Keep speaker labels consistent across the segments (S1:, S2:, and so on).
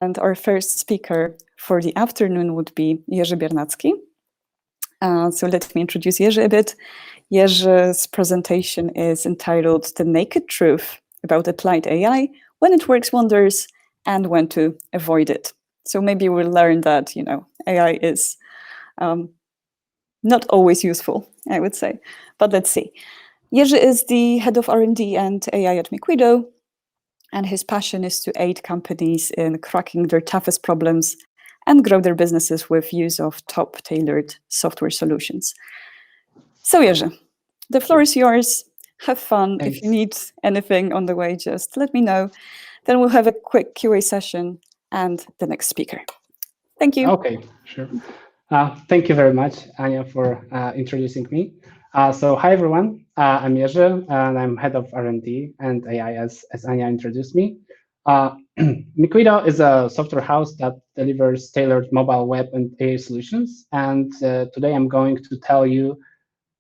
S1: And our first speaker for the afternoon would be Jerzy Biernacki. So let me introduce Jerzy a bit. Jerzy's presentation is entitled The Naked Truth about Applied AI, When It Works Wonders and When to Avoid It. So maybe we'll learn that, AI is not always useful, I would say. But let's see. Jerzy is the head of R&D and AI at Miquido, and his passion is to aid companies in cracking their toughest problems and grow their businesses with use of top-tailored software solutions. So Jerzy, the floor is yours. Have fun.
S2: Thanks.
S1: If you need anything on the way, just let me know. Then we'll have a quick QA session and the next speaker. Thank you.
S2: Okay, sure. Thank you very much, Anya, for introducing me. So hi, everyone. I'm Jerzy, and I'm head of R&D and AI, as Anya introduced me. Miquido is a software house that delivers tailored mobile web and AI solutions. And today I'm going to tell you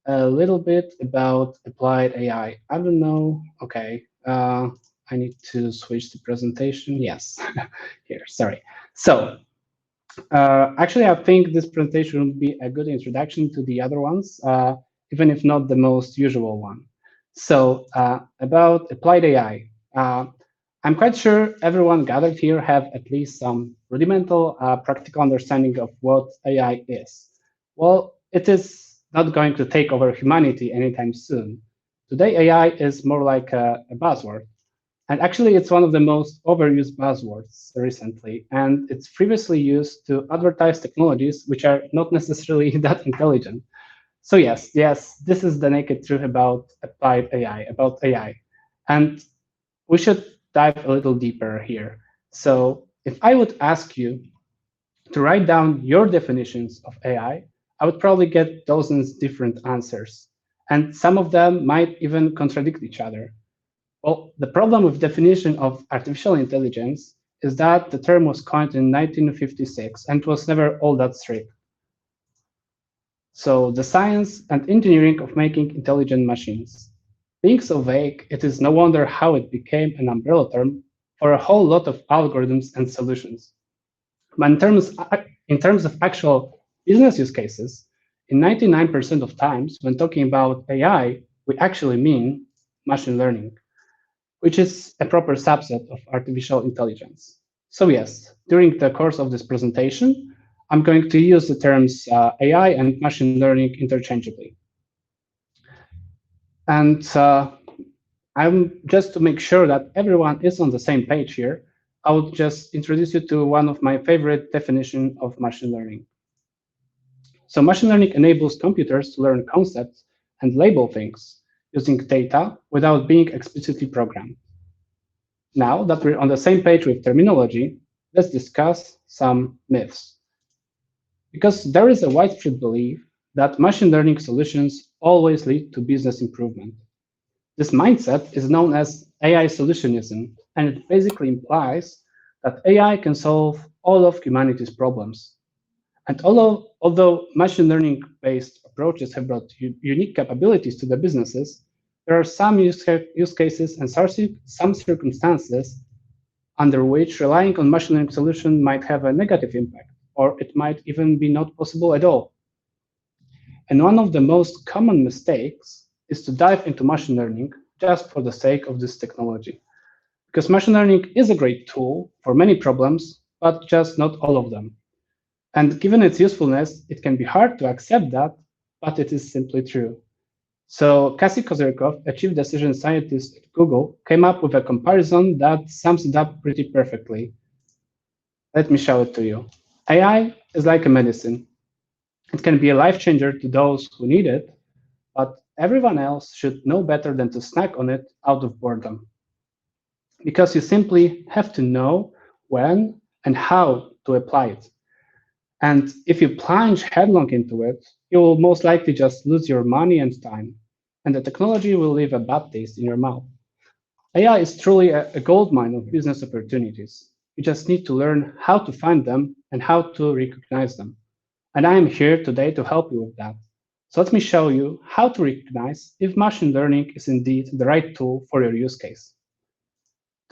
S2: a little bit about applied AI. I don't know. Okay. I need to switch the presentation. Yes, here, sorry. So actually, I think this presentation would be a good introduction to the other ones, even if not the most usual one. So about applied AI. I'm quite sure everyone gathered here have at least some rudimental practical understanding of what AI is. Well, it is not going to take over humanity anytime soon. Today, AI is more like a buzzword. And actually, it's one of the most overused buzzwords recently. And it's previously used to advertise technologies which are not necessarily that intelligent. So yes, this is the naked truth about applied AI, about AI. And we should dive a little deeper here. So if I would ask you to write down your definitions of AI, I would probably get dozens different answers. And some of them might even contradict each other. Well, the problem with definition of artificial intelligence is that the term was coined in 1956 and was never all that strict. So the science and engineering of making intelligent machines. Being so vague, it is no wonder how it became an umbrella term for a whole lot of algorithms and solutions. But in terms of actual business use cases, in 99% of times when talking about AI, we actually mean machine learning, which is a proper subset of artificial intelligence. So yes, during the course of this presentation, I'm going to use the terms AI and machine learning interchangeably. And I'm just to make sure that everyone is on the same page here, I would just introduce you to one of my favorite definitions of machine learning. So machine learning enables computers to learn concepts and label things using data without being explicitly programmed. Now that we're on the same page with terminology, let's discuss some myths. Because there is a widespread belief that machine learning solutions always lead to business improvement. This mindset is known as AI solutionism, and it basically implies that AI can solve all of humanity's problems. And although machine learning-based approaches have brought unique capabilities to the businesses, there are some use cases and some circumstances under which relying on machine learning solution might have a negative impact, or it might even be not possible at all. And one of the most common mistakes is to dive into machine learning just for the sake of this technology. Because machine learning is a great tool for many problems, but just not all of them. And given its usefulness, it can be hard to accept that, but it is simply true. So Cassie Kozyrkov, a chief decision scientist at Google, came up with a comparison that sums it up pretty perfectly. Let me show it to you. AI is like a medicine. It can be a life changer to those who need it, but everyone else should know better than to snack on it out of boredom. Because you simply have to know when and how to apply it. And if you plunge headlong into it, you will most likely just lose your money and time, and the technology will leave a bad taste in your mouth. AI is truly a goldmine of business opportunities. You just need to learn how to find them and how to recognize them. And I am here today to help you with that. So let me show you how to recognize if machine learning is indeed the right tool for your use case.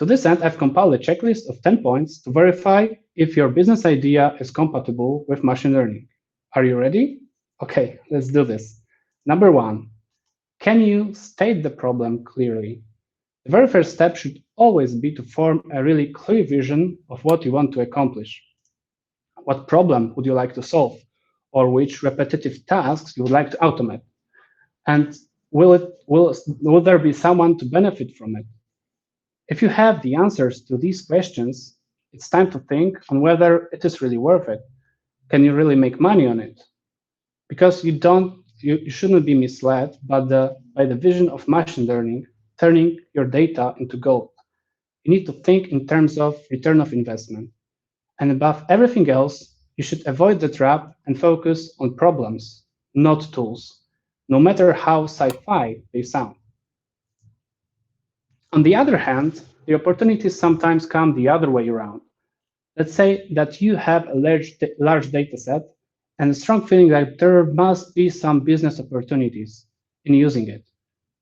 S2: To this end, I've compiled a checklist of 10 points to verify if your business idea is compatible with machine learning. Are you ready? Okay, let's do this. Number one, can you state the problem clearly? The very first step should always be to form a really clear vision of what you want to accomplish. What problem would you like to solve? Or which repetitive tasks you would like to automate? And will there be someone to benefit from it? If you have the answers to these questions, it's time to think on whether it is really worth it. Can you really make money on it? Because you shouldn't be misled by the vision of machine learning, turning your data into gold. You need to think in terms of return of investment. And above everything else, you should avoid the trap and focus on problems, not tools, no matter how sci-fi they sound. On the other hand, the opportunities sometimes come the other way around. Let's say that you have a large data set and a strong feeling that there must be some business opportunities in using it,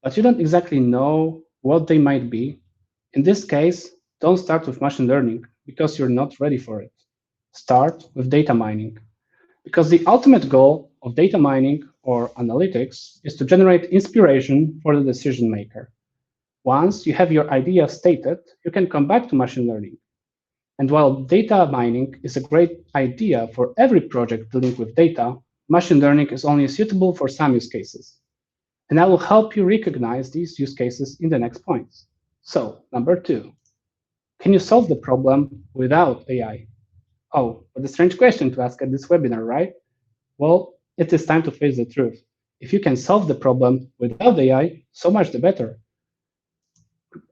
S2: but you don't exactly know what they might be. In this case, don't start with machine learning because you're not ready for it. Start with data mining, because the ultimate goal of data mining or analytics is to generate inspiration for the decision maker. Once you have your idea stated, you can come back to machine learning. And while data mining is a great idea for every project dealing with data, machine learning is only suitable for some use cases. And I will help you recognize these use cases in the next points. So, number two, can you solve the problem without AI? Oh, what a strange question to ask at this webinar, right? Well, it is time to face the truth. If you can solve the problem without AI, so much the better.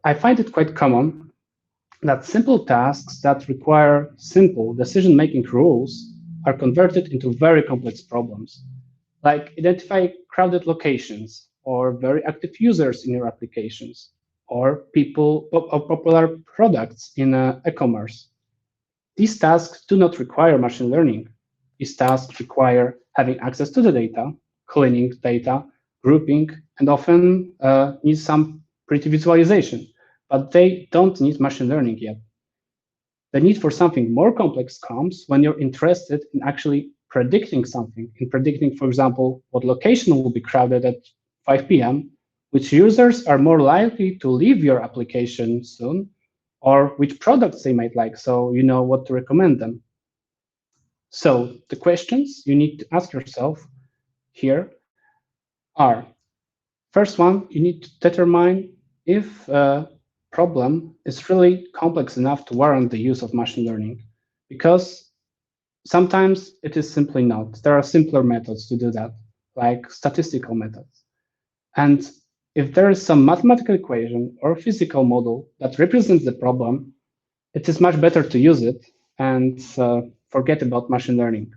S2: I find it quite common that simple tasks that require simple decision-making rules are converted into very complex problems, like identify crowded locations or very active users in your applications, or popular products in e-commerce. These tasks do not require machine learning. These tasks require having access to the data, cleaning data, grouping, and often need some pretty visualization, but they don't need machine learning yet. The need for something more complex comes when you're interested in actually predicting something, in predicting, for example, what location will be crowded at 5 p.m., which users are more likely to leave your application soon, or which products they might like, so you know what to recommend them. So the questions you need to ask yourself here are, first one, you need to determine if a problem is really complex enough to warrant the use of machine learning, because sometimes it is simply not. There are simpler methods to do that, like statistical methods. And if there is some mathematical equation or physical model that represents the problem, it is much better to use it and forget about machine learning.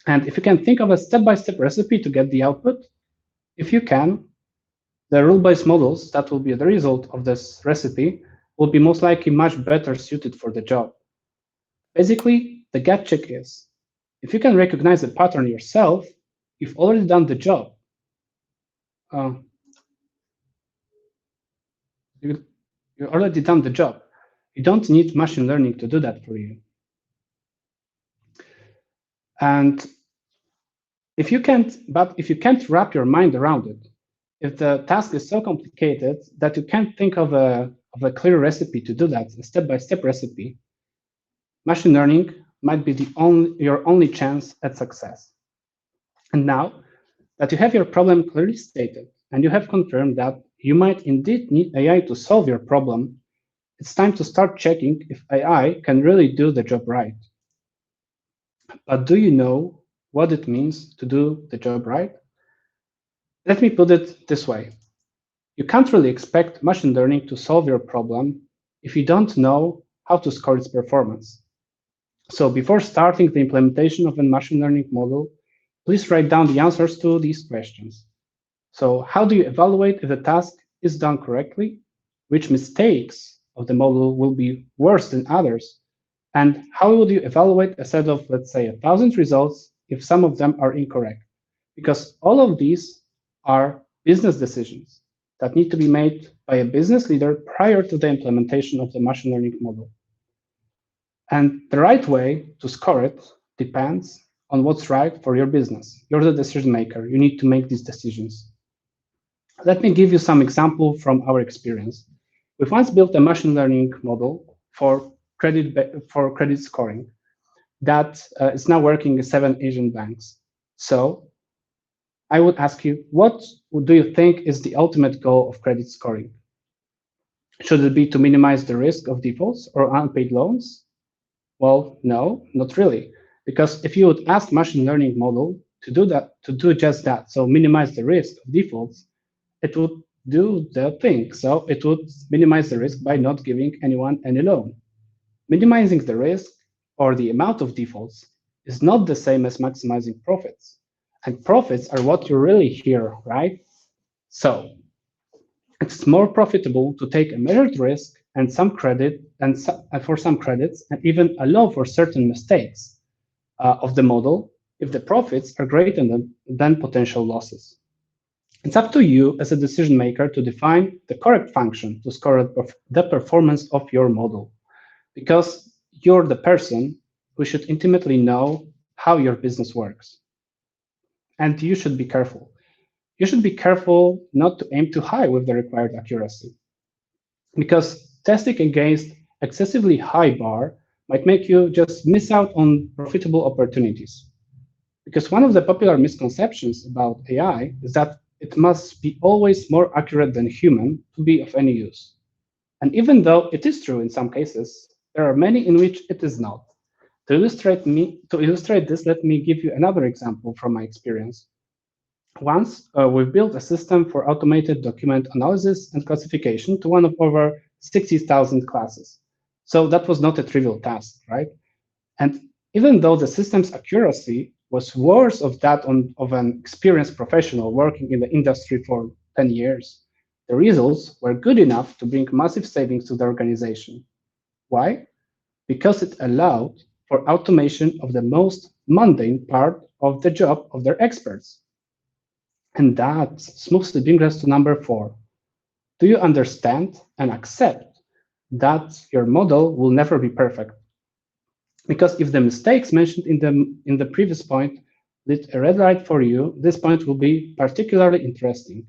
S2: And if you can think of a step-by-step recipe to get the output, if you can, the rule-based models that will be the result of this recipe will be most likely much better suited for the job. Basically, the gap check is, if you can recognize the pattern yourself, you've already done the job. You already done the job. You don't need machine learning to do that for you. And if you can't wrap your mind around it, if the task is so complicated that you can't think of a clear recipe to do that, a step-by-step recipe, machine learning might be your only chance at success. And now that you have your problem clearly stated, and you have confirmed that you might indeed need AI to solve your problem, it's time to start checking if AI can really do the job right. But do you know what it means to do the job right? Let me put it this way. You can't really expect machine learning to solve your problem if you don't know how to score its performance. So before starting the implementation of a machine learning model, please write down the answers to these questions. So how do you evaluate if the task is done correctly? Which mistakes of the model will be worse than others? And how would you evaluate a set of, let's say, 1,000 results if some of them are incorrect? Because all of these are business decisions. that need to be made by a business leader prior to the implementation of the machine learning model. And the right way to score it depends on what's right for your business. You're the decision maker. You need to make these decisions. Let me give you some example from our experience. We've once built a machine learning model for credit scoring that is now working in 7 Asian banks. So I would ask you, what do you think is the ultimate goal of credit scoring? Should it be to minimize the risk of defaults or unpaid loans? Well, no, not really. Because if you would ask machine learning model to do just that, so minimize the risk of defaults, it would do the thing. So it would minimize the risk by not giving anyone any loan. Minimizing the risk or the amount of defaults is not the same as maximizing profits. And profits are what you really hear, right? So it's more profitable to take a measured risk and some credit and for some credits and even allow for certain mistakes of the model if the profits are greater than potential losses. It's up to you as a decision maker to define the correct function to score the performance of your model, because you're the person who should intimately know how your business works. And you should be careful. You should be careful not to aim too high with the required accuracy, because testing against excessively high bar might make you just miss out on profitable opportunities. Because one of the popular misconceptions about AI is that it must be always more accurate than human to be of any use. And even though it is true in some cases, there are many in which it is not. To illustrate this, let me give you another example from my experience. Once, we built a system for automated document analysis and classification to one of over 60,000 classes. So that was not a trivial task, right? And even though the system's accuracy was worse of that of an experienced professional working in the industry for 10 years, the results were good enough to bring massive savings to the organization. Why? Because it allowed for automation of the most mundane part of the job of their experts. And that smoothly brings us to number 4. Do you understand and accept that your model will never be perfect? Because if the mistakes mentioned in the previous point lit a red light for you, this point will be particularly interesting.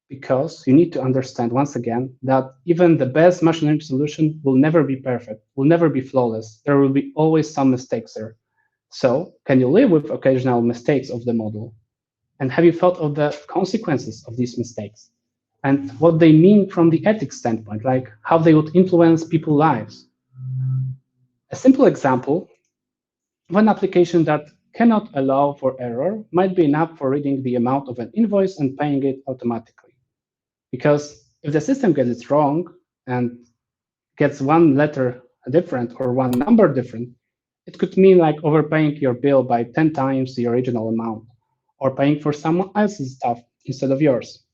S2: Because you need to understand once again that even the best machine learning solution will never be perfect, will never be flawless. There will be always some mistakes there. So can you live with occasional mistakes of the model? And have you thought of the consequences of these mistakes and what they mean from the ethics standpoint, like how they would influence people's lives? A simple example of an application that cannot allow for error might be enough for reading the amount of an invoice and paying it automatically. Because if the system gets it wrong and gets one letter different or one number different, it could mean like overpaying your bill by 10 times the original amount, or paying for someone else's stuff instead of yours.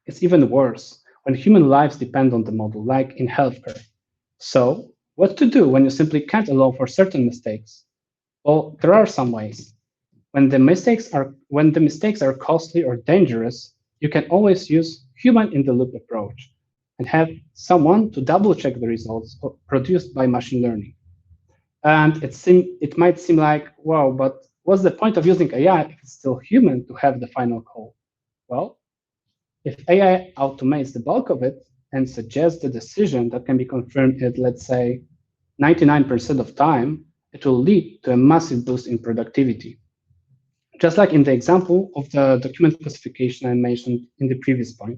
S2: It's even worse when human lives depend on the model, like in healthcare. So, what to do when you simply can't allow for certain mistakes? Well, there are some ways. When the mistakes are costly or dangerous, you can always use human in the loop approach and have someone to double check the results produced by machine learning. And it might seem like, wow, but what's the point of using AI if it's still human to have the final call? Well, if AI automates the bulk of it and suggests the decision that can be confirmed at, let's say, 99% of time, it will lead to a massive boost in productivity. Just like in the example of the document classification I mentioned in the previous point.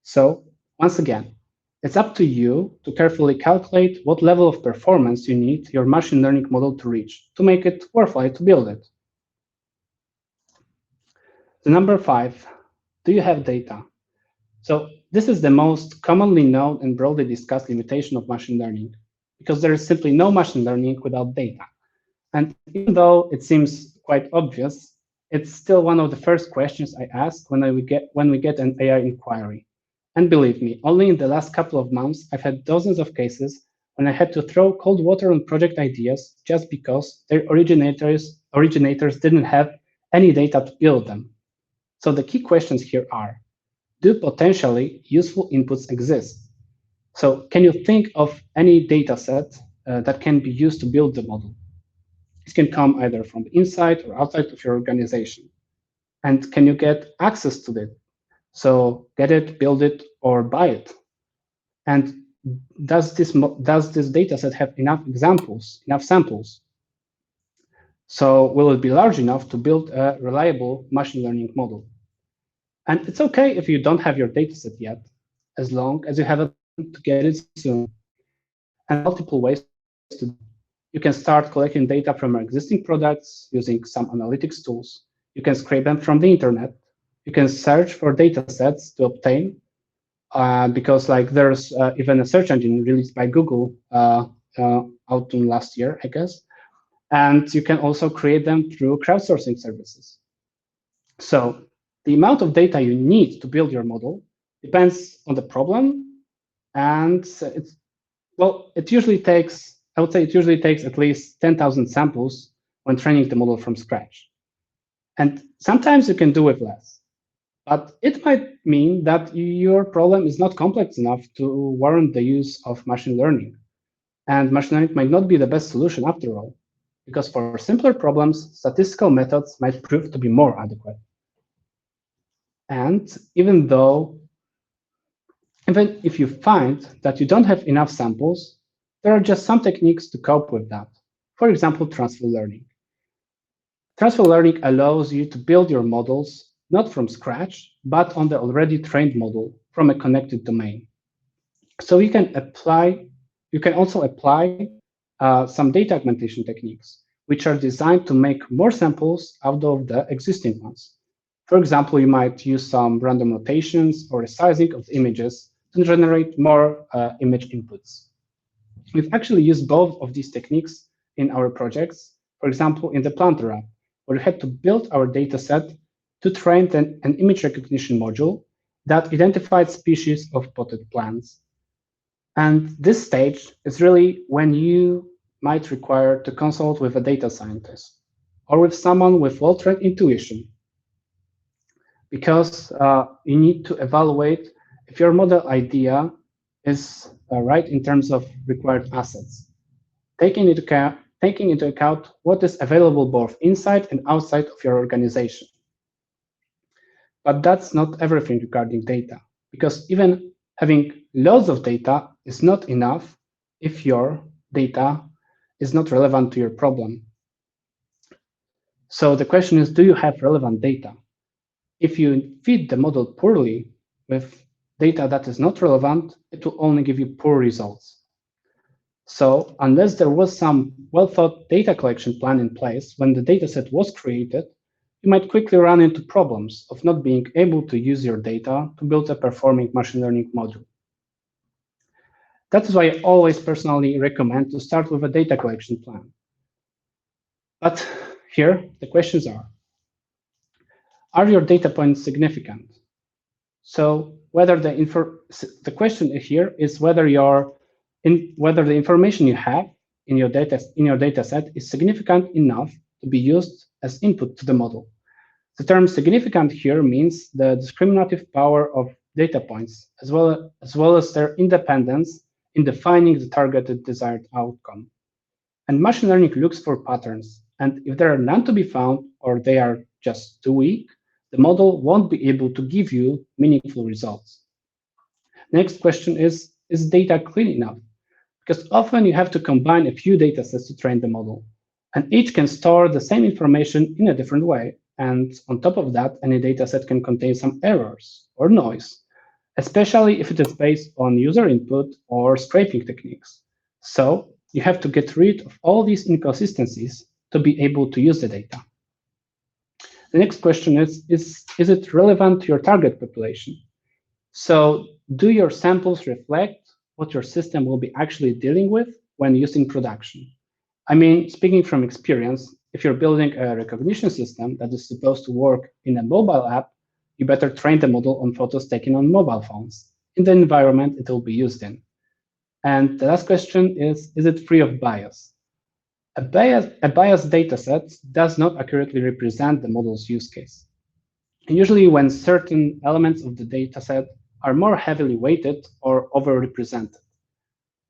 S2: So once again, it's up to you to carefully calculate what level of performance you need your machine learning model to reach to make it worthwhile to build it. The number 5, do you have data? So this is the most commonly known and broadly discussed limitation of machine learning, because there is simply no machine learning without data. And even though it seems quite obvious, it's still one of the first questions I ask when we get an AI inquiry. And believe me, only in the last couple of months, I've had dozens of cases when I had to throw cold water on project ideas just because their originators didn't have any data to build them. So the key questions here are, do potentially useful inputs exist? So can you think of any data set that can be used to build the model? It can come either from inside or outside of your organization. And can you get access to it? So get it, build it, or buy it. And does this data set have enough examples, enough samples? So will it be large enough to build a reliable machine learning model? And it's okay if you don't have your data set yet, as long as you have a plan to get it soon. And there are multiple ways to do that. You can start collecting data from our existing products using some analytics tools. You can scrape them from the internet. You can search for data sets to obtain, because like there's even a search engine released by Google autumn last year, I guess. And you can also create them through crowdsourcing services. So the amount of data you need to build your model depends on the problem, and it usually takes, I would say it usually takes at least 10,000 samples when training the model from scratch. And sometimes you can do with less, but it might mean that your problem is not complex enough to warrant the use of machine learning. And machine learning might not be the best solution after all, because for simpler problems, statistical methods might prove to be more adequate. And even if you find that you don't have enough samples, there are just some techniques to cope with that. For example, transfer learning. Transfer learning allows you to build your models not from scratch, but on the already trained model from a connected domain. So you can also apply some data augmentation techniques, which are designed to make more samples out of the existing ones. For example, you might use some random notations or resizing of the images to generate more image inputs. We've actually used both of these techniques in our projects. For example, in the planter app, where we had to build our data set to train an image recognition module that identified species of potted plants. And this stage is really when you might require to consult with a data scientist or with someone with well-trained intuition, because you need to evaluate if your model idea is right in terms of required assets, taking into account what is available both inside and outside of your organization. But that's not everything regarding data, because even having loads of data is not enough if your data is not relevant to your problem. So the question is, do you have relevant data? If you feed the model poorly with data that is not relevant, it will only give you poor results. So unless there was some well-thought data collection plan in place when the dataset was created, you might quickly run into problems of not being able to use your data to build a performing machine learning module. That is why I always personally recommend to start with a data collection plan. But here, the questions are your data points significant? So whether the question here is whether whether the information you have in your data set is significant enough to be used as input to the model. The term significant here means the discriminative power of data points, as well as their independence in defining the targeted desired outcome. And machine learning looks for patterns, and if there are none to be found or they are just too weak, the model won't be able to give you meaningful results. Next question is data clean enough? Because often you have to combine a few data sets to train the model, and each can store the same information in a different way. And on top of that, any data set can contain some errors or noise, especially if it is based on user input or scraping techniques. So you have to get rid of all these inconsistencies to be able to use the data. The next question is it relevant to your target population? So do your samples reflect what your system will be actually dealing with when used in production? I mean, speaking from experience, if you're building a recognition system that is supposed to work in a mobile app, you better train the model on photos taken on mobile phones in the environment it will be used in. And the last question is it free of bias? A biased dataset does not accurately represent the model's use case. usually when certain elements of the dataset are more heavily weighted or overrepresented.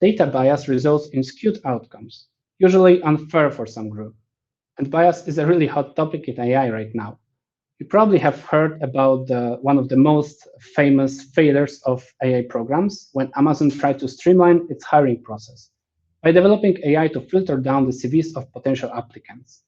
S2: Data bias results in skewed outcomes, usually unfair for some group. And bias is a really hot topic in AI right now. You probably have heard about one of the most famous failures of AI programs when Amazon tried to streamline its hiring process by developing AI to filter down the CVs of potential applicants.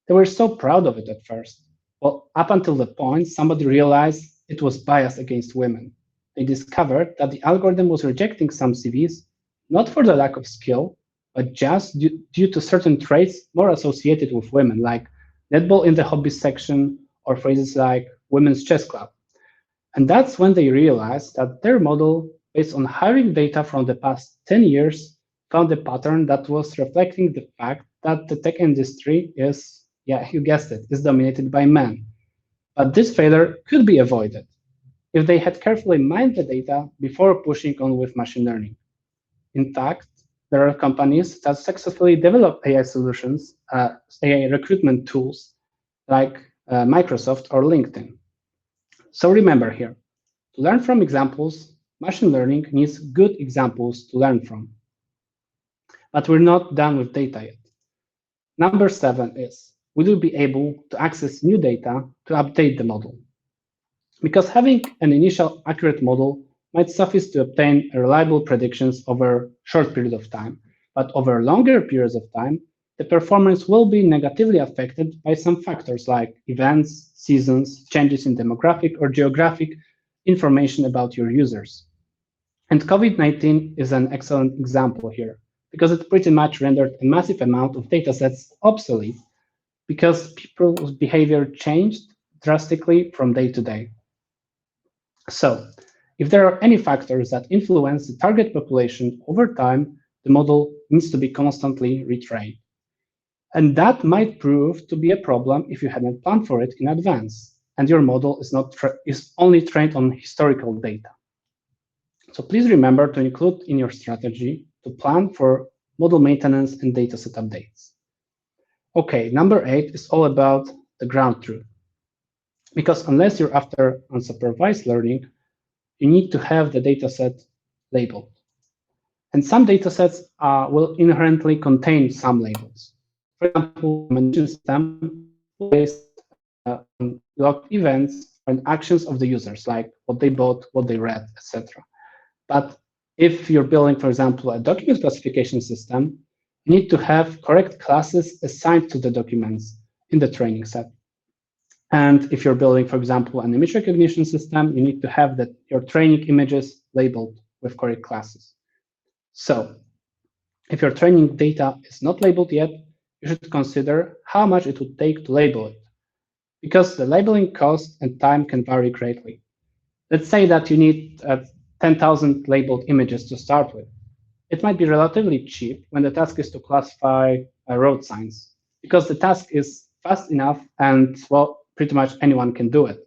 S2: They were so proud of it at first. Well, up until the point somebody realized it was biased against women. They discovered that the algorithm was rejecting some CVs not for the lack of skill, but just due to certain traits more associated with women, like netball in the hobbies section or phrases like women's chess club. And that's when they realized that their model, based on hiring data from the past 10 years, found a pattern that was reflecting the fact that the tech industry is, yeah, you guessed it, is dominated by men. But this failure could be avoided if they had carefully mined the data before pushing on with machine learning. In fact, there are companies that successfully develop AI solutions, AI recruitment tools like Microsoft or LinkedIn. So remember here, to learn from examples, machine learning needs good examples to learn from. But we're not done with data yet. Number 7 is, will you be able to access new data to update the model? Because having an initial accurate model might suffice to obtain reliable predictions over a short period of time, but over longer periods of time, the performance will be negatively affected by some factors like events, seasons, changes in demographic or geographic information about your users. And COVID-19 is an excellent example here, because it pretty much rendered a massive amount of datasets obsolete because people's behavior changed drastically from day to day. So, if there are any factors that influence the target population over time, the model needs to be constantly retrained. And that might prove to be a problem if you hadn't planned for it in advance, and your model is only trained on historical data. So please remember to include in your strategy to plan for model maintenance and dataset updates. Okay, number 8 is all about the ground truth. Because unless you're after unsupervised learning, you need to have the dataset labeled. And some datasets will inherently contain some labels. For example, recommendation system will be based on logged events and actions of the users, like what they bought, what they read, etc. But if you're building, for example, a document classification system, you need to have correct classes assigned to the documents in the training set. And if you're building, for example, an image recognition system, you need to have your training images labeled with correct classes. So if your training data is not labeled yet, you should consider how much it would take to label it, because the labeling cost and time can vary greatly. Let's say that you need 10,000 labeled images to start with. It might be relatively cheap when the task is to classify road signs, because the task is fast enough and, well, pretty much anyone can do it.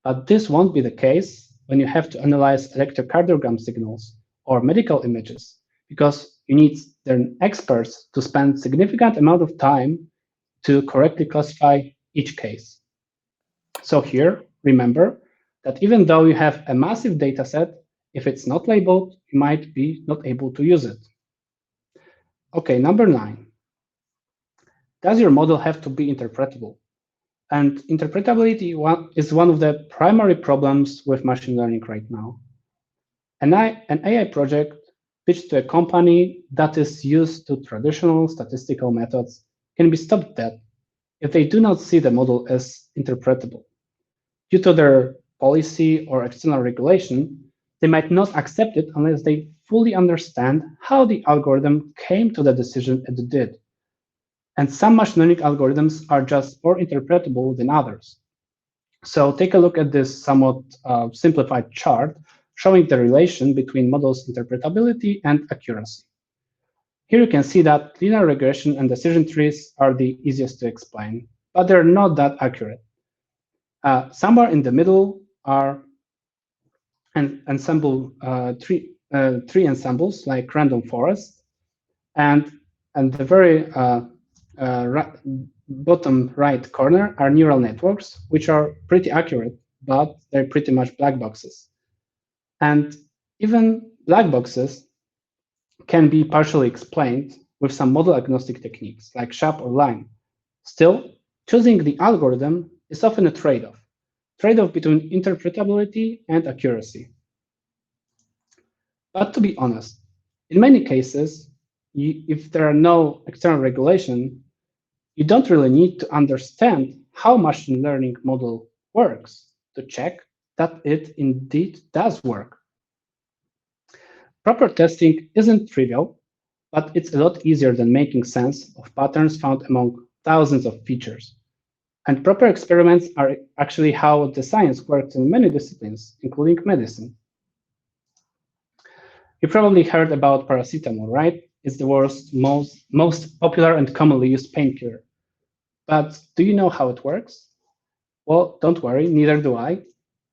S2: But this won't be the case when you have to analyze electrocardiogram signals or medical images, because you need then experts to spend significant amount of time to correctly classify each case. So here, remember that even though you have a massive data set, if it's not labeled, you might be not able to use it. Okay, number 9. Does your model have to be interpretable? And interpretability is one of the primary problems with machine learning right now. An AI project pitched to a company that is used to traditional statistical methods can be stopped dead if they do not see the model as interpretable. Due to their policy or external regulation, they might not accept it unless they fully understand how the algorithm came to the decision it did. And some machine learning algorithms are just more interpretable than others. So take a look at this somewhat simplified chart showing the relation between models' interpretability and accuracy. Here you can see that linear regression and decision trees are the easiest to explain, but they're not that accurate. Somewhere in the middle are tree ensembles like random forest, and the very bottom right corner are neural networks, which are pretty accurate, but they're pretty much black boxes. And even black boxes can be partially explained with some model agnostic techniques like SHAP or LINE. Still, choosing the algorithm is often a trade-off between interpretability and accuracy. But to be honest, in many cases, if there are no external regulation, you don't really need to understand how machine learning model works to check that it indeed does work. Proper testing isn't trivial, but it's a lot easier than making sense of patterns found among thousands of features. And proper experiments are actually how the science works in many disciplines, including medicine. You probably heard about paracetamol, right? It's the world's most popular and commonly used painkiller. But do you know how it works? Well, don't worry, neither do I.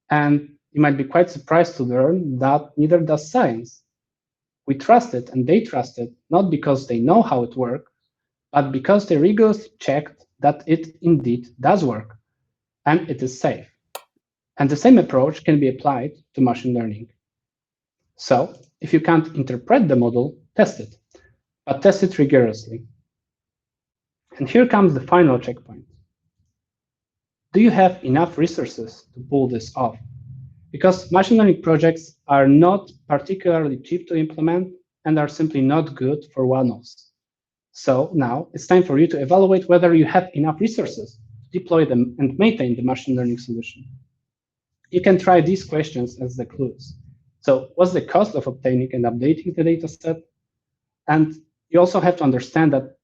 S2: And you might be quite surprised to learn that neither does science. We trust it and they trust it, not because they know how it works, but because they rigorously checked that it indeed does work and it is safe. And the same approach can be applied to machine learning. So, if you can't interpret the model, test it, but test it rigorously. And here comes the final checkpoint. Do you have enough resources to pull this off? Because machine learning projects are not particularly cheap to implement and are simply not good for one-offs. So now it's time for you to evaluate whether you have enough resources to deploy them and maintain the machine learning solution. You can try these questions as the clues. So what's the cost of obtaining and updating the dataset? And you also have to understand that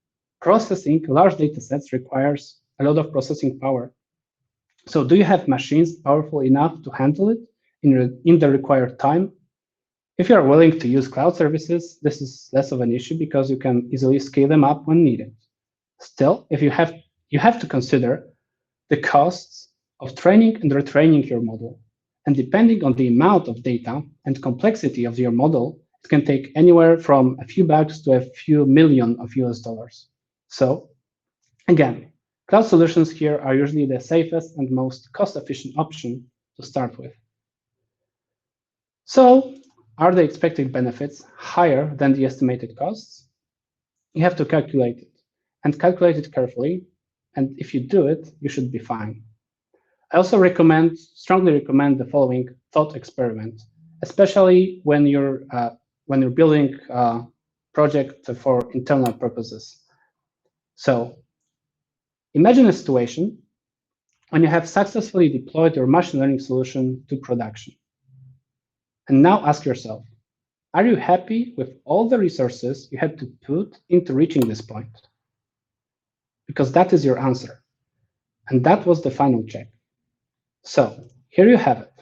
S2: processing large datasets requires a lot of processing power. So do you have machines powerful enough to handle it in the required time? If you are willing to use cloud services, this is less of an issue because you can easily scale them up when needed. Still, if you have to consider the costs of training and retraining your model. And depending on the amount of data and complexity of your model, it can take anywhere from a few bucks to a few million of US dollars. So again, cloud solutions here are usually the safest and most cost-efficient option to start with. So are the expected benefits higher than the estimated costs? You have to calculate it and calculate it carefully. And if you do it, you should be fine. I also strongly recommend the following thought experiment, especially when you're building a project for internal purposes. So imagine a situation when you have successfully deployed your machine learning solution to production. And now ask yourself, are you happy with all the resources you had to put into reaching this point? Because that is your answer. And that was the final check. So here you have it,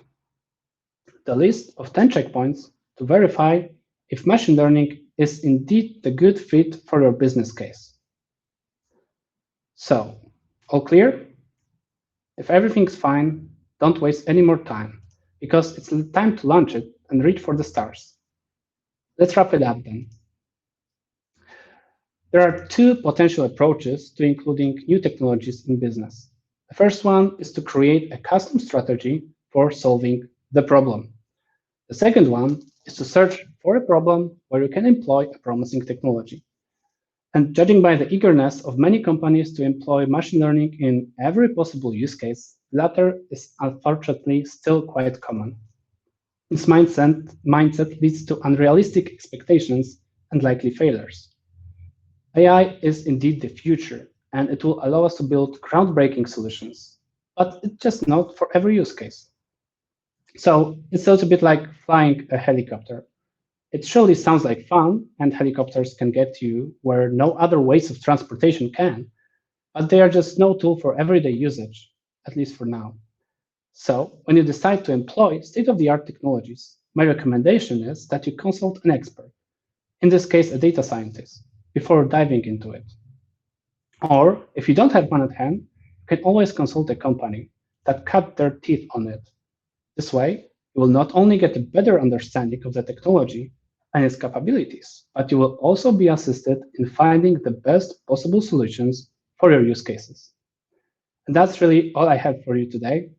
S2: the list of 10 checkpoints to verify if machine learning is indeed the good fit for your business case. So, all clear? If everything's fine, don't waste any more time, because it's time to launch it and reach for the stars. Let's wrap it up then. There are two potential approaches to including new technologies in business. The first one is to create a custom strategy for solving the problem. The second one is to search for a problem where you can employ a promising technology. And judging by the eagerness of many companies to employ machine learning in every possible use case, the latter is unfortunately still quite common. This mindset leads to unrealistic expectations and likely failures. AI is indeed the future, and it will allow us to build groundbreaking solutions, but it's just not for every use case. So it's a little bit like flying a helicopter. It surely sounds like fun, and helicopters can get you where no other ways of transportation can, but they are just no tool for everyday usage, at least for now. So when you decide to employ state-of-the-art technologies, my recommendation is that you consult an expert, in this case a data scientist, before diving into it. Or if you don't have one at hand, you can always consult a company that cut their teeth on it. This way, you will not only get a better understanding of the technology and its capabilities, but you will also be assisted in finding the best possible solutions for your use cases. And that's really all I have for you today.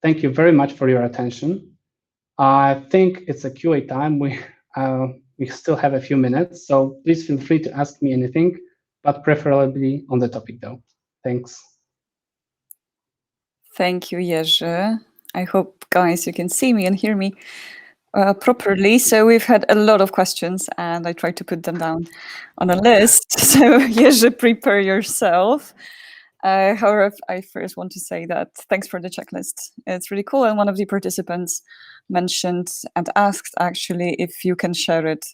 S2: Thank you very much for your attention. I think it's a QA time. We still have a few minutes, so please feel free to ask me anything, but preferably on the topic though. Thanks.
S1: Thank you, Jerzy. I hope, guys, you can see me and hear me properly. So we've had a lot of questions, and I tried to put them down on a list. So Jerzy, prepare yourself. However, I first want to say that thanks for the checklist. It's really cool. And one of the participants mentioned and asked actually if you can share it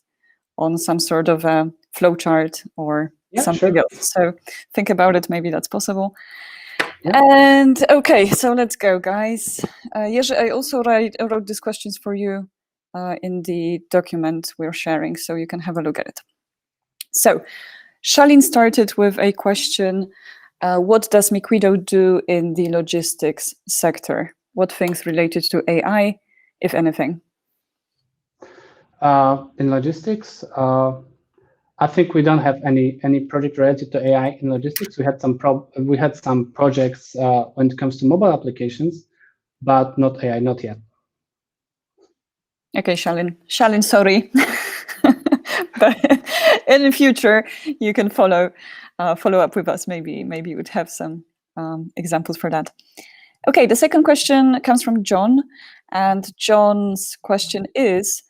S1: on some sort of a flowchart or
S2: Yeah,
S1: something
S2: sure.
S1: else. So think about it. Maybe that's possible.
S2: Yeah.
S1: And okay, so let's go, guys. Jerzy, I also wrote these questions for you in the document we're sharing, so you can have a look at it. So Shalin started with a question. What does Miquido do in the logistics sector? What things related to AI, if anything?
S2: In logistics, I think we don't have any project related to AI in logistics. We had some projects when it comes to mobile applications, but not AI, not yet.
S1: Okay, Shalin. Shalin, sorry. But in the future, you can follow up with us. Maybe you would have some examples for that. Okay, the second question comes from John, and John's question is: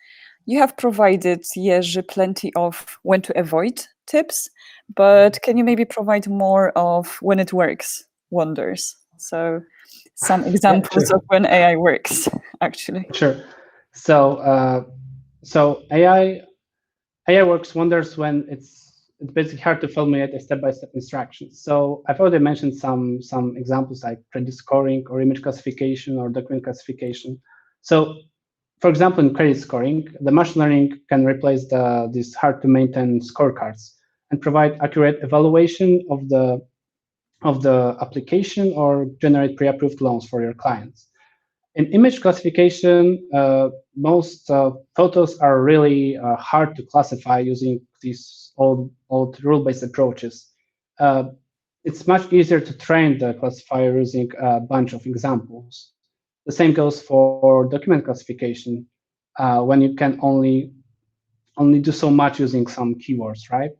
S1: you have provided Jerzy plenty of when to avoid tips, but can you maybe provide more of when it works wonders? So some examples
S2: Sure.
S1: of when AI works, actually.
S2: Sure. So AI works wonders when it's basically hard to formulate a step-by-step instructions. So I've already mentioned some examples like credit scoring or image classification or document classification. So for example, in credit scoring, the machine learning can replace these hard to maintain scorecards and provide accurate evaluation of the application or generate pre-approved loans for your clients. In image classification, most photos are really hard to classify using these old rule-based approaches. It's much easier to train the classifier using a bunch of examples. The same goes for document classification, when you can only do so much using some keywords, right?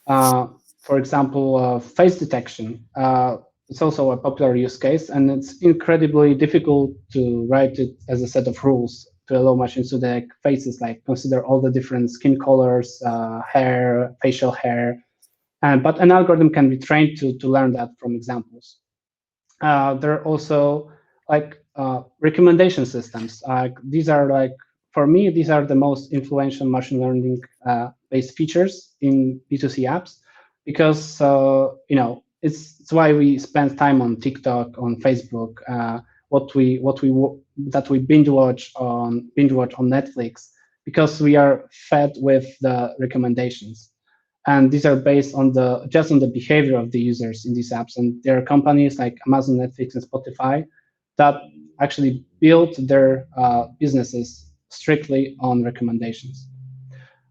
S2: For example, face detection. It's also a popular use case, and it's incredibly difficult to write it as a set of rules to allow machines to detect faces, like consider all the different skin colors, hair, facial hair. But an algorithm can be trained to learn that from examples. There are also recommendation systems. These are for me, these are the most influential machine learning based features in B2C apps, because it's why we spend time on TikTok, on Facebook, that we binge watch on Netflix, because we are fed with the recommendations. And these are based on the behavior of the users in these apps. And there are companies like Amazon, Netflix, and Spotify that actually build their businesses strictly on recommendations.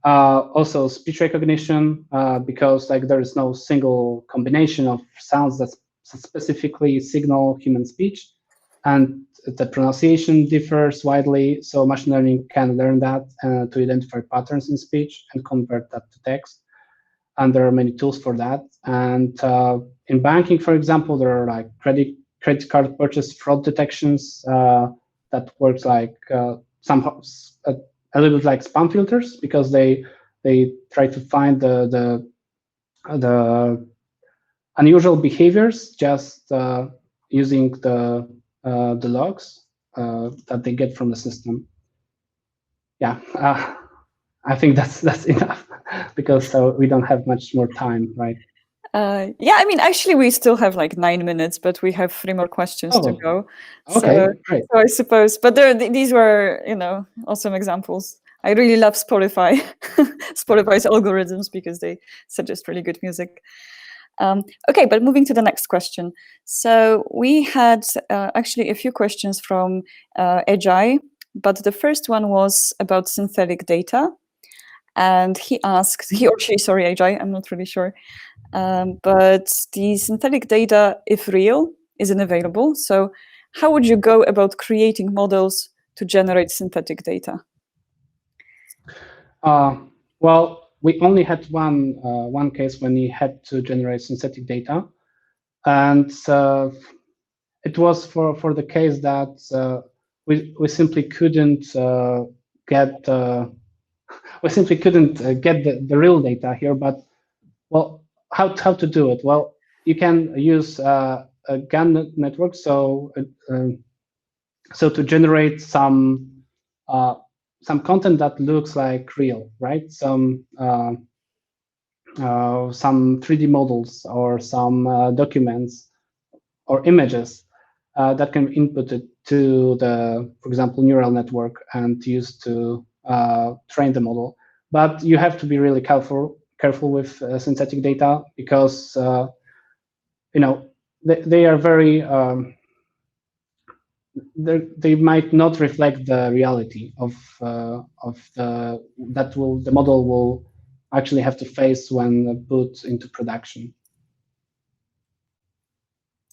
S2: Also, speech recognition, because there is no single combination of sounds that specifically signal human speech, and the pronunciation differs widely. So machine learning can learn that to identify patterns in speech and convert that to text. And there are many tools for that. And in banking, for example, there are credit card purchase fraud detections that works somehow a little bit like spam filters, because they try to find the unusual behaviors just using the logs that they get from the system. Yeah. I think that's enough, because we don't have much more time, right?
S1: Yeah, I mean, actually, we still have 9 minutes, but we have 3 more questions to go.
S2: Okay, great.
S1: So I suppose, but these were, awesome examples. I really love Spotify, Spotify's algorithms, because they suggest really good music. Okay, but moving to the next question. So we had actually a few questions from Ejai, but the first one was about synthetic data. And he asked, he or she, sorry, AJ, I'm not really sure. But the synthetic data, if real, isn't available. So how would you go about creating models to generate synthetic data?
S2: Well, we only had one case when we had to generate synthetic data, and it was for the case that we simply couldn't get the real data here. But well, how to do it? Well, you can use a GAN network. So to generate some content that looks like real, right? Some 3D models or some documents or images that can be inputted to the, for example, neural network and used to train the model. But you have to be really careful with synthetic data because they are very they might not reflect the reality of the model will actually have to face when put into production.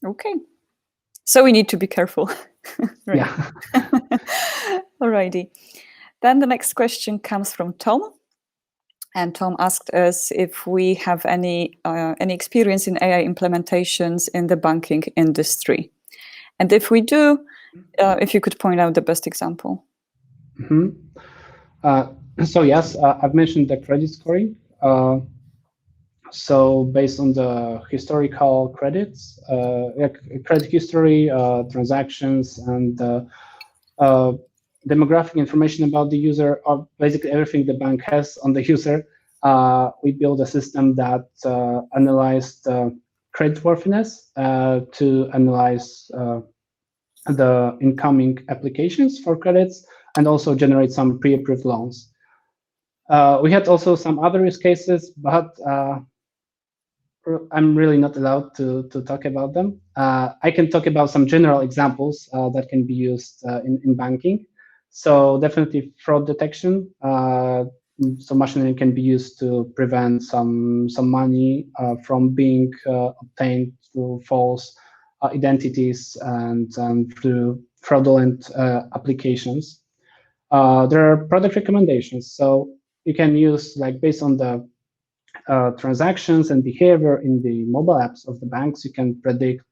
S1: Okay. So we need to be careful. Right.
S2: Yeah.
S1: Alrighty. Then the next question comes from Tom. And Tom asked us if we have any experience in AI implementations in the banking industry. And if we do, if you could point out the best example.
S2: Mm-hmm. So yes, I've mentioned the credit scoring. So based on the historical credits, credit history, transactions, and demographic information about the user, or basically everything the bank has on the user, we build a system that analyzed creditworthiness to analyze the incoming applications for credits and also generate some pre-approved loans. We had also some other use cases, but I'm really not allowed to talk about them. I can talk about some general examples that can be used in banking. So definitely fraud detection. So machine learning can be used to prevent some money from being obtained through false identities and through fraudulent applications. There are product recommendations. So you can use, like, based on the transactions and behavior in the mobile apps of the banks, you can predict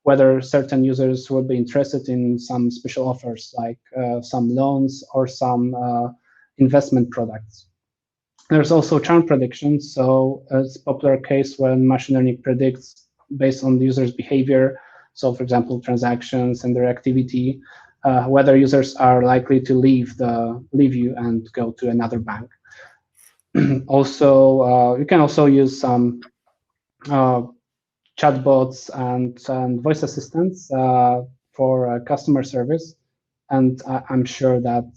S2: whether certain users will be interested in some special offers, like some loans or some investment products. There's also churn prediction. So it's a popular case when machine learning predicts based on the user's behavior. So, for example, transactions and their activity, whether users are likely to leave you and go to another bank. Also, you can also use some chatbots and voice assistants for customer service. And I'm sure that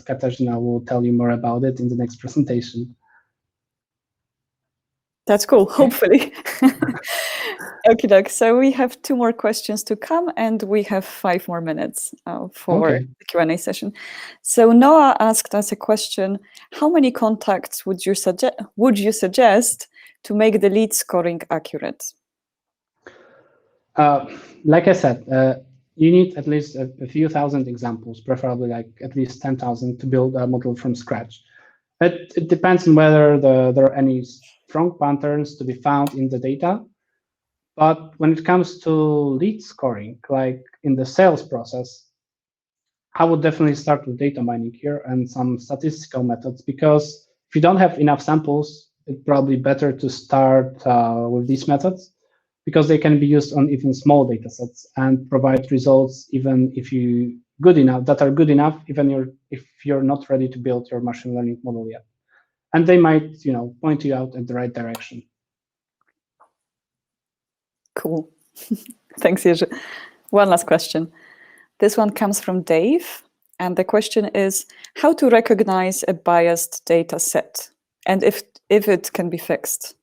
S2: Katarzyna will tell you more about it in the next presentation.
S1: That's cool, hopefully. Okay, Doug. So we have 2 more questions to come, and we have 5 more minutes for the Q&A session. So Noah asked us a question: how many contacts would you suggest to make the lead scoring accurate?
S2: Like I said, you need at least a few thousand examples, preferably like at least 10,000, to build a model from scratch. It depends on whether there are any strong patterns to be found in the data. But when it comes to lead scoring, like in the sales process, I would definitely start with data mining here and some statistical methods, because if you don't have enough samples, it's probably better to start with these methods, because they can be used on even small data sets and provide results even if that are good enough, even if you're not ready to build your machine learning model yet. And they might, point you out in the right direction.
S1: Cool. Thanks, Jerzy. One last question. This one comes from Dave, and the question is how to recognize a biased data set, and if it can be fixed.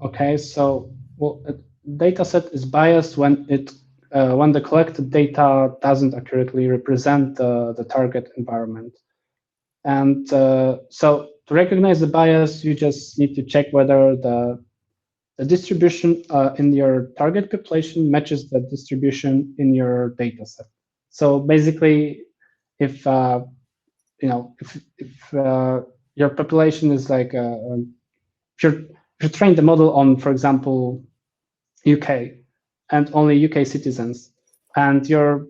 S2: Okay, so a data set is biased when the collected data doesn't accurately represent the target environment. And so to recognize the bias, you just need to check whether the distribution in your target population matches the distribution in your data set. So basically, if if your population is like if you train the model on, for example, UK and only UK citizens, and your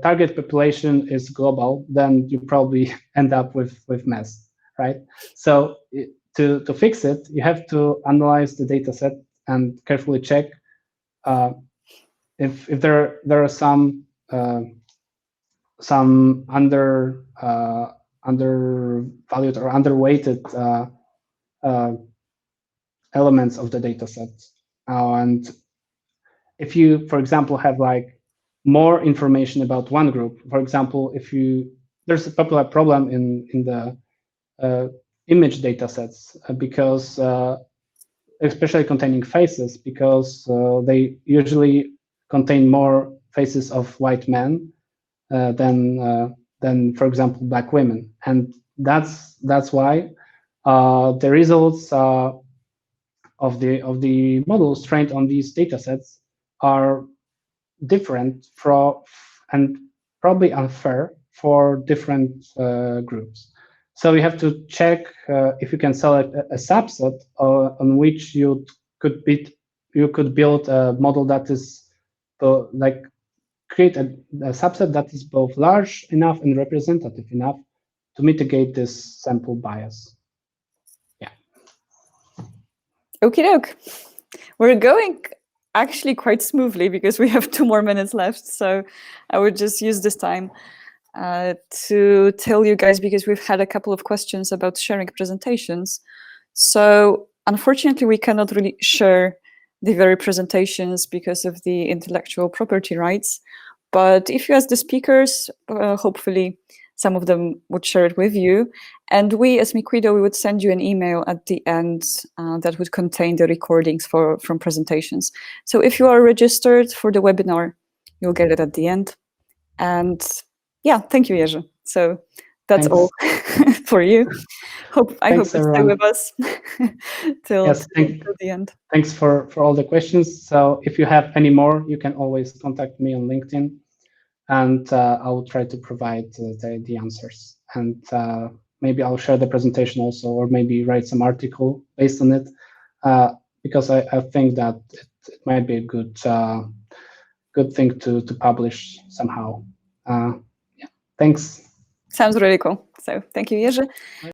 S2: target population is global, then you probably end up with mess, right? So to fix it, you have to analyze the data set and carefully check if there are some undervalued or underweighted elements of the data set. And if you, for example, have like more information about one group, for example, there's a popular problem in the image data sets because especially containing faces, because they usually contain more faces of white men than, for example, black women, and that's why the results of the models trained on these data sets are different and probably unfair for different groups. So you have to check if you can select a subset on which you could build a model that is like create a subset that is both large enough and representative enough to mitigate this sample bias. Yeah.
S1: Okie doke. We're going actually quite smoothly because we have 2 more minutes left. So I would just use this time to tell you guys, because we've had a couple of questions about sharing presentations. So unfortunately, we cannot really share the very presentations because of the intellectual property rights. But if you ask the speakers, hopefully some of them would share it with you. And we, as Miquido, we would send you an email at the end that would contain the recordings from presentations. So if you are registered for the webinar, you'll get it at the end. And yeah, thank you, Jerzy. So that's all for you. I hope you stay with us till the end.
S2: Thanks for all the questions. So if you have any more, you can always contact me on LinkedIn, and I will try to provide the answers. And maybe I'll share the presentation also, or maybe write some article based on it, because I think that it might be a good thing to publish somehow. Yeah, thanks.
S1: Sounds really cool. So thank you, Jerzy.